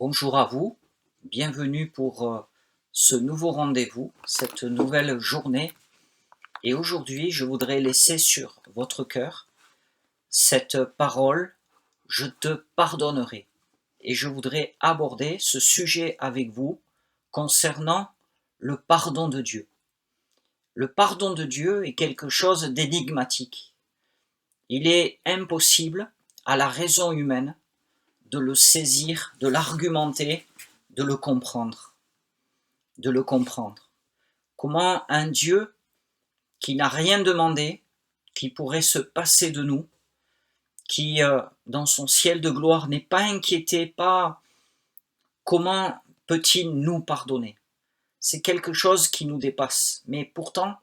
Bonjour à vous, bienvenue pour ce nouveau rendez-vous, cette nouvelle journée. Et aujourd'hui, je voudrais laisser sur votre cœur cette parole, je te pardonnerai. Et je voudrais aborder ce sujet avec vous concernant le pardon de Dieu. Le pardon de Dieu est quelque chose d'énigmatique. Il est impossible à la raison humaine de le saisir, de l'argumenter, de le comprendre. Comment un Dieu qui n'a rien demandé, qui pourrait se passer de nous, qui dans son ciel de gloire n'est pas inquiété, comment peut-il nous pardonner? C'est quelque chose qui nous dépasse, mais pourtant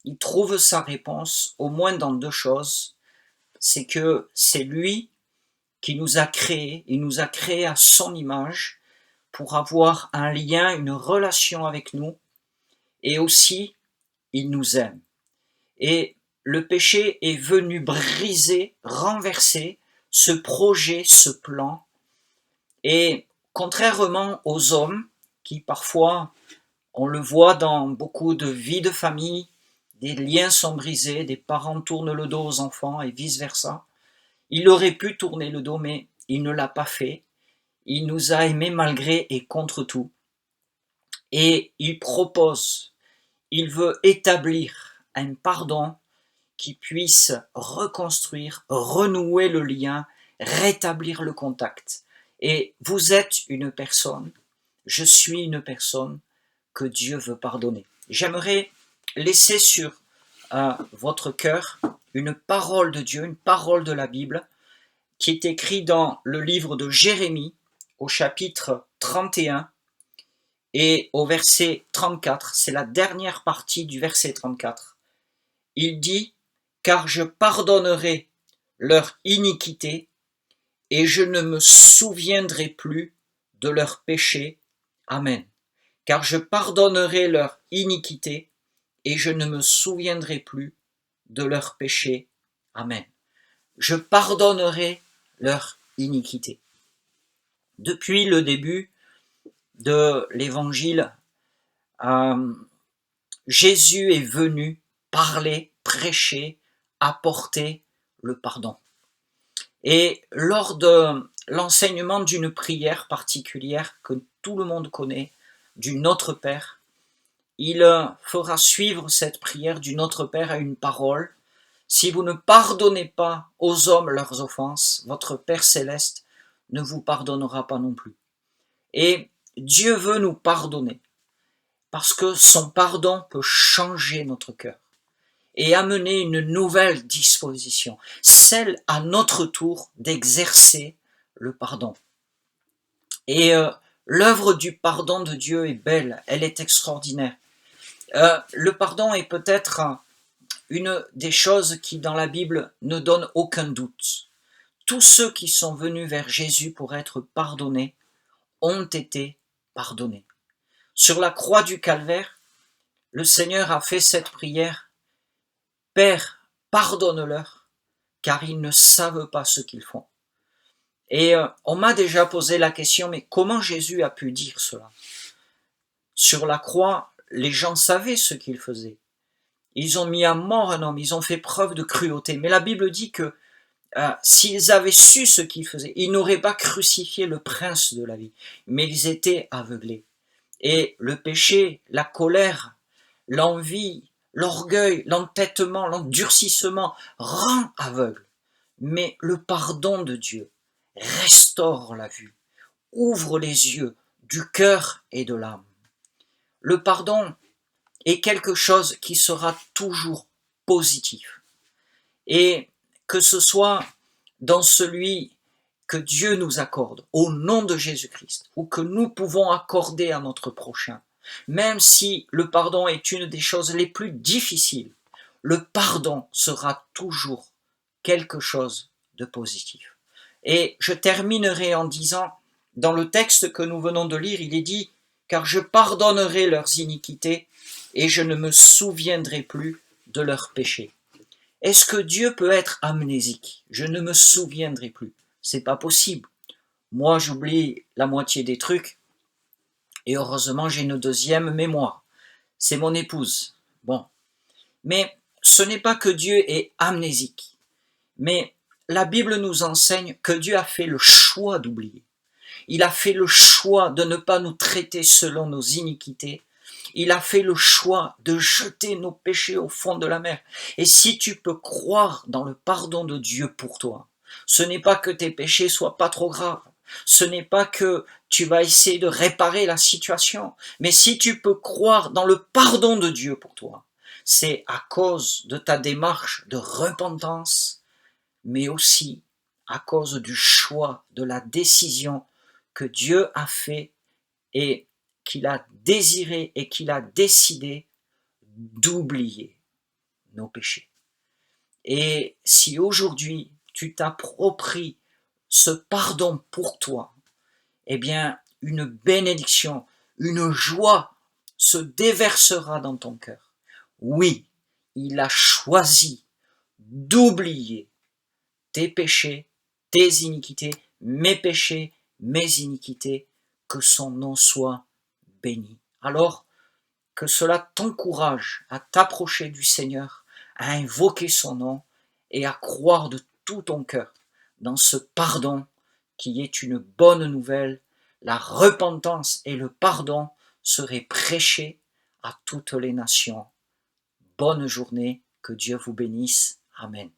il trouve sa réponse au moins dans deux choses. C'est que c'est lui qui nous a créés, il nous a créés à son image pour avoir un lien, une relation avec nous, et aussi il nous aime. Et le péché est venu briser, renverser ce projet, ce plan. Et contrairement aux hommes, qui parfois, on le voit dans beaucoup de vies de famille, des liens sont brisés, des parents tournent le dos aux enfants et vice-versa. Il aurait pu tourner le dos, mais il ne l'a pas fait. Il nous a aimés malgré et contre tout. Et il veut établir un pardon qui puisse reconstruire, renouer le lien, rétablir le contact. Et vous êtes une personne, je suis une personne que Dieu veut pardonner. J'aimerais laisser sur votre cœur une parole de Dieu, une parole de la Bible, qui est écrite dans le livre de Jérémie, au chapitre 31 et au verset 34. C'est la dernière partie du verset 34. Il dit: car je pardonnerai leur iniquité et je ne me souviendrai plus de leurs péchés. Amen. Car je pardonnerai leur iniquité et je ne me souviendrai plus de leurs péchés. Amen. Je pardonnerai leur iniquité. Depuis le début de l'évangile, Jésus est venu parler, prêcher, apporter le pardon. Et lors de l'enseignement d'une prière particulière que tout le monde connaît, du Notre Père, il fera suivre cette prière du Notre Père à une parole: si vous ne pardonnez pas aux hommes leurs offenses, votre Père céleste ne vous pardonnera pas non plus. Et Dieu veut nous pardonner parce que son pardon peut changer notre cœur et amener une nouvelle disposition, celle à notre tour d'exercer le pardon. Et l'œuvre du pardon de Dieu est belle, elle est extraordinaire. Le pardon est peut-être une des choses qui dans la Bible ne donne aucun doute. Tous ceux qui sont venus vers Jésus pour être pardonnés ont été pardonnés. Sur la croix du Calvaire, le Seigneur a fait cette prière: Père, pardonne-leur, car ils ne savent pas ce qu'ils font. Et on m'a déjà posé la question, mais comment Jésus a pu dire cela? Sur la croix, les gens savaient ce qu'ils faisaient. Ils ont mis à mort un homme, ils ont fait preuve de cruauté. Mais la Bible dit que s'ils avaient su ce qu'ils faisaient, ils n'auraient pas crucifié le prince de la vie, mais ils étaient aveuglés. Et le péché, la colère, l'envie, l'orgueil, l'entêtement, l'endurcissement rend aveugle. Mais le pardon de Dieu restaure la vue, ouvre les yeux du cœur et de l'âme. Le pardon est quelque chose qui sera toujours positif. Et que ce soit dans celui que Dieu nous accorde au nom de Jésus-Christ, ou que nous pouvons accorder à notre prochain, même si le pardon est une des choses les plus difficiles, le pardon sera toujours quelque chose de positif. Et je terminerai en disant, dans le texte que nous venons de lire, il est dit: car je pardonnerai leurs iniquités et je ne me souviendrai plus de leurs péchés. Est-ce que Dieu peut être amnésique? Je ne me souviendrai plus. C'est pas possible. Moi, j'oublie la moitié des trucs, et heureusement, j'ai une deuxième mémoire. C'est mon épouse. Bon. Mais ce n'est pas que Dieu est amnésique, mais la Bible nous enseigne que Dieu a fait le choix d'oublier. Il a fait le choix de ne pas nous traiter selon nos iniquités. Il a fait le choix de jeter nos péchés au fond de la mer. Et si tu peux croire dans le pardon de Dieu pour toi, ce n'est pas que tes péchés soient pas trop graves. Ce n'est pas que tu vas essayer de réparer la situation. Mais si tu peux croire dans le pardon de Dieu pour toi, c'est à cause de ta démarche de repentance, mais aussi à cause du choix, de la décision que Dieu a fait et qu'il a désiré et qu'il a décidé d'oublier nos péchés. Et si aujourd'hui tu t'appropries ce pardon pour toi, eh bien une bénédiction, une joie se déversera dans ton cœur. Oui, il a choisi d'oublier tes péchés, tes iniquités, mes péchés, mes iniquités, que son nom soit béni. Alors, que cela t'encourage à t'approcher du Seigneur, à invoquer son nom et à croire de tout ton cœur dans ce pardon qui est une bonne nouvelle. La repentance et le pardon seraient prêchés à toutes les nations. Bonne journée, que Dieu vous bénisse. Amen.